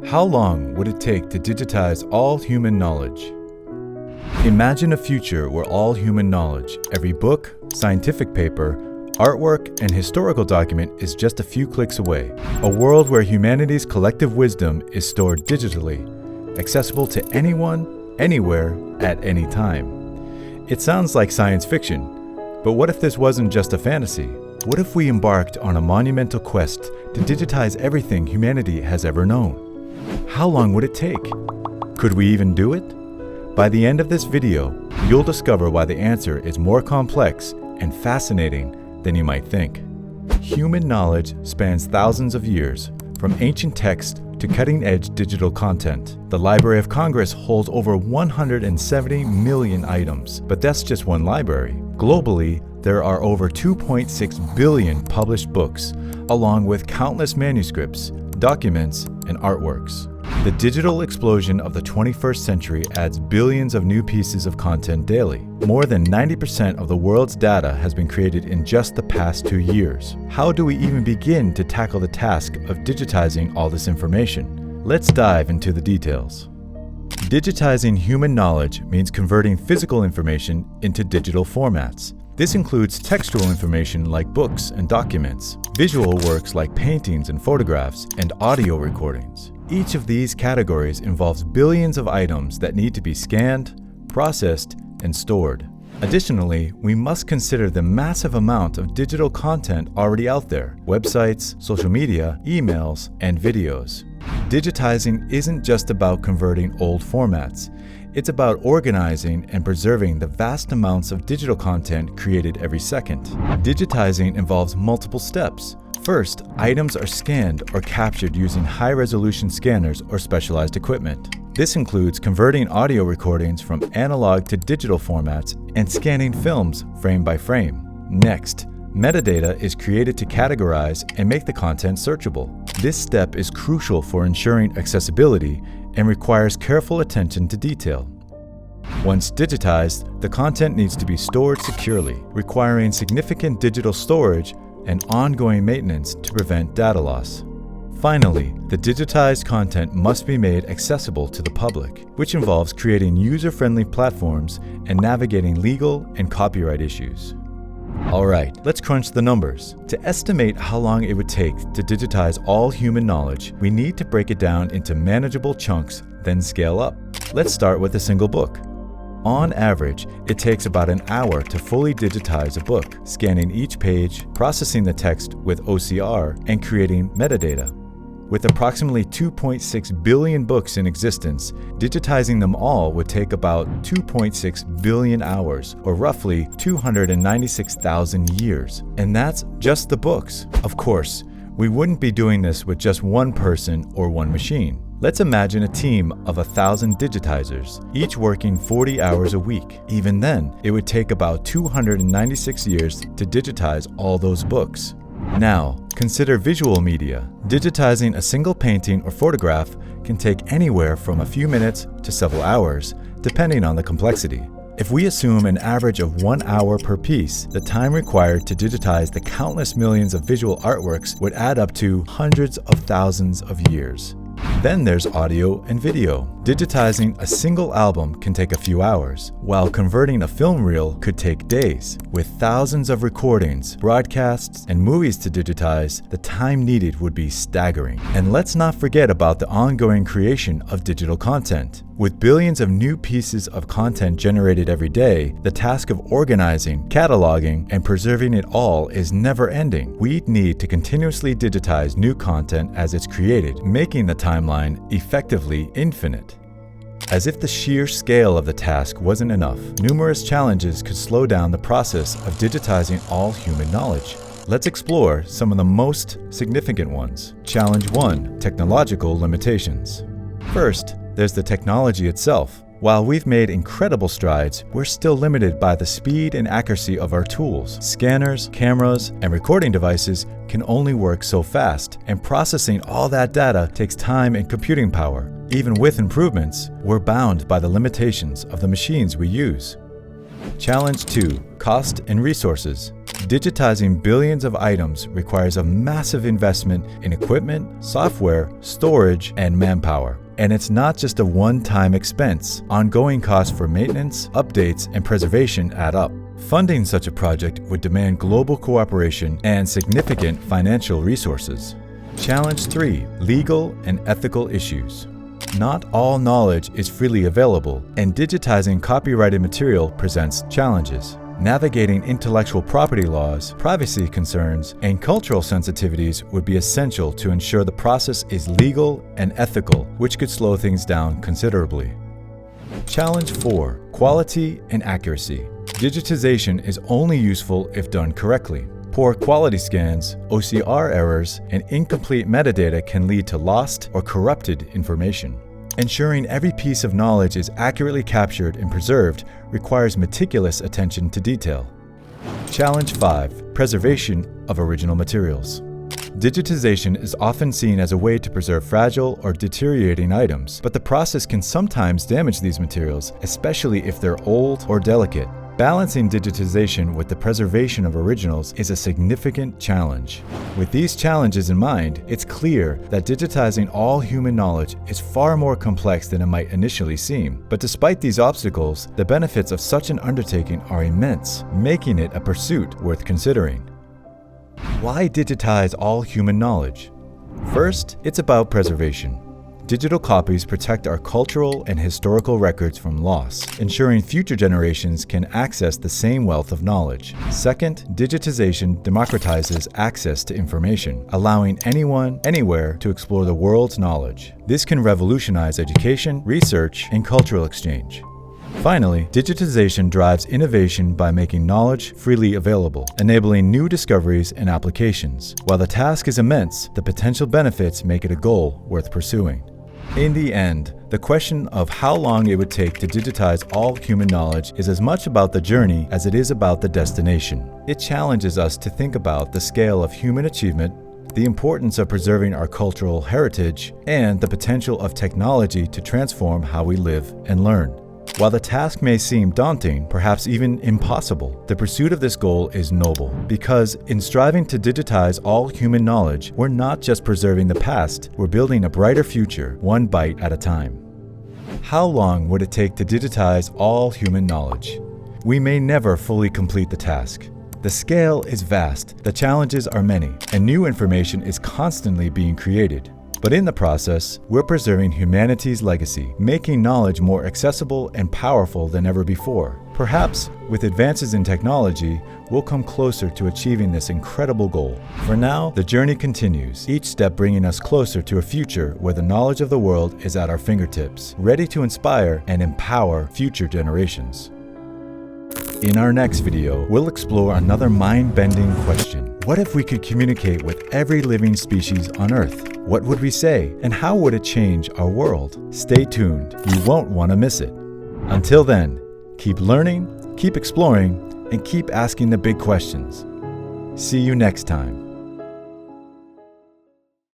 How long would it take to digitize all human knowledge? Imagine a future where all human knowledge, every book, scientific paper, artwork, and historical document is just a few clicks away. A world where humanity's collective wisdom is stored digitally, accessible to anyone, anywhere, at any time. It sounds like science fiction, but what if this wasn't just a fantasy? What if we embarked on a monumental quest to digitize everything humanity has ever known? How long would it take? Could we even do it? By the end of this video, you'll discover why the answer is more complex and fascinating than you might think. Human knowledge spans thousands of years, from ancient text to cutting-edge digital content. The Library of Congress holds over 170 million items, but that's just one library. Globally, there are over 2.6 billion published books, along with countless manuscripts, documents, and artworks. The digital explosion of the 21st century adds billions of new pieces of content daily. More than 90% of the world's data has been created in just the past 2 years. How do we even begin to tackle the task of digitizing all this information? Let's dive into the details. Digitizing human knowledge means converting physical information into digital formats. This includes textual information like books and documents, visual works like paintings and photographs, and audio recordings. Each of these categories involves billions of items that need to be scanned, processed, and stored. Additionally, we must consider the massive amount of digital content already out there: websites, social media, emails, and videos. Digitizing isn't just about converting old formats. It's about organizing and preserving the vast amounts of digital content created every second. Digitizing involves multiple steps. First, items are scanned or captured using high-resolution scanners or specialized equipment. This includes converting audio recordings from analog to digital formats and scanning films frame by frame. Next, metadata is created to categorize and make the content searchable. This step is crucial for ensuring accessibility and requires careful attention to detail. Once digitized, the content needs to be stored securely, requiring significant digital storage and ongoing maintenance to prevent data loss. Finally, the digitized content must be made accessible to the public, which involves creating user-friendly platforms and navigating legal and copyright issues. Alright, let's crunch the numbers. To estimate how long it would take to digitize all human knowledge, we need to break it down into manageable chunks, then scale up. Let's start with a single book. On average, it takes about an hour to fully digitize a book, scanning each page, processing the text with OCR, and creating metadata. With approximately 2.6 billion books in existence, digitizing them all would take about 2.6 billion hours, or roughly 296,000 years. And that's just the books. Of course, we wouldn't be doing this with just one person or one machine. Let's imagine a team of 1,000 digitizers, each working 40 hours a week. Even then, it would take about 296 years to digitize all those books. Now, consider visual media. Digitizing a single painting or photograph can take anywhere from a few minutes to several hours, depending on the complexity. If we assume an average of 1 hour per piece, the time required to digitize the countless millions of visual artworks would add up to hundreds of thousands of years. Then there's audio and video. Digitizing a single album can take a few hours, while converting a film reel could take days. With thousands of recordings, broadcasts, and movies to digitize, the time needed would be staggering. And let's not forget about the ongoing creation of digital content. With billions of new pieces of content generated every day, the task of organizing, cataloging, and preserving it all is never ending. We need to continuously digitize new content as it's created, making the timeline effectively infinite. As if the sheer scale of the task wasn't enough, numerous challenges could slow down the process of digitizing all human knowledge. Let's explore some of the most significant ones. Challenge 1: Technological limitations. First, there's the technology itself. While we've made incredible strides, we're still limited by the speed and accuracy of our tools. Scanners, cameras, and recording devices can only work so fast, and processing all that data takes time and computing power. Even with improvements, we're bound by the limitations of the machines we use. Challenge 2: Cost and resources. Digitizing billions of items requires a massive investment in equipment, software, storage, and manpower. And it's not just a one-time expense. Ongoing costs for maintenance, updates, and preservation add up. Funding such a project would demand global cooperation and significant financial resources. Challenge 3. Legal and ethical issues. Not all knowledge is freely available, and digitizing copyrighted material presents challenges. Navigating intellectual property laws, privacy concerns, and cultural sensitivities would be essential to ensure the process is legal and ethical, which could slow things down considerably. Challenge 4. Quality and accuracy. Digitization is only useful if done correctly. Poor quality scans, OCR errors, and incomplete metadata can lead to lost or corrupted information. Ensuring every piece of knowledge is accurately captured and preserved requires meticulous attention to detail. Challenge 5. Preservation of original materials. Digitization is often seen as a way to preserve fragile or deteriorating items, but the process can sometimes damage these materials, especially if they're old or delicate. Balancing digitization with the preservation of originals is a significant challenge. With these challenges in mind, it's clear that digitizing all human knowledge is far more complex than it might initially seem. But despite these obstacles, the benefits of such an undertaking are immense, making it a pursuit worth considering. Why digitize all human knowledge? First, it's about preservation. Digital copies protect our cultural and historical records from loss, ensuring future generations can access the same wealth of knowledge. Second, digitization democratizes access to information, allowing anyone, anywhere to explore the world's knowledge. This can revolutionize education, research, and cultural exchange. Finally, digitization drives innovation by making knowledge freely available, enabling new discoveries and applications. While the task is immense, the potential benefits make it a goal worth pursuing. In the end, the question of how long it would take to digitize all human knowledge is as much about the journey as it is about the destination. It challenges us to think about the scale of human achievement, the importance of preserving our cultural heritage, and the potential of technology to transform how we live and learn. While the task may seem daunting, perhaps even impossible, the pursuit of this goal is noble, because in striving to digitize all human knowledge, we're not just preserving the past, we're building a brighter future, one bite at a time. How long would it take to digitize all human knowledge? We may never fully complete the task. The scale is vast, the challenges are many, and new information is constantly being created. But in the process, we're preserving humanity's legacy, making knowledge more accessible and powerful than ever before. Perhaps, with advances in technology, we'll come closer to achieving this incredible goal. For now, the journey continues, each step bringing us closer to a future where the knowledge of the world is at our fingertips, ready to inspire and empower future generations. In our next video, we'll explore another mind-bending question. What if we could communicate with every living species on Earth? What would we say, and how would it change our world? Stay tuned, you won't want to miss it. Until then, keep learning, keep exploring, and keep asking the big questions. See you next time.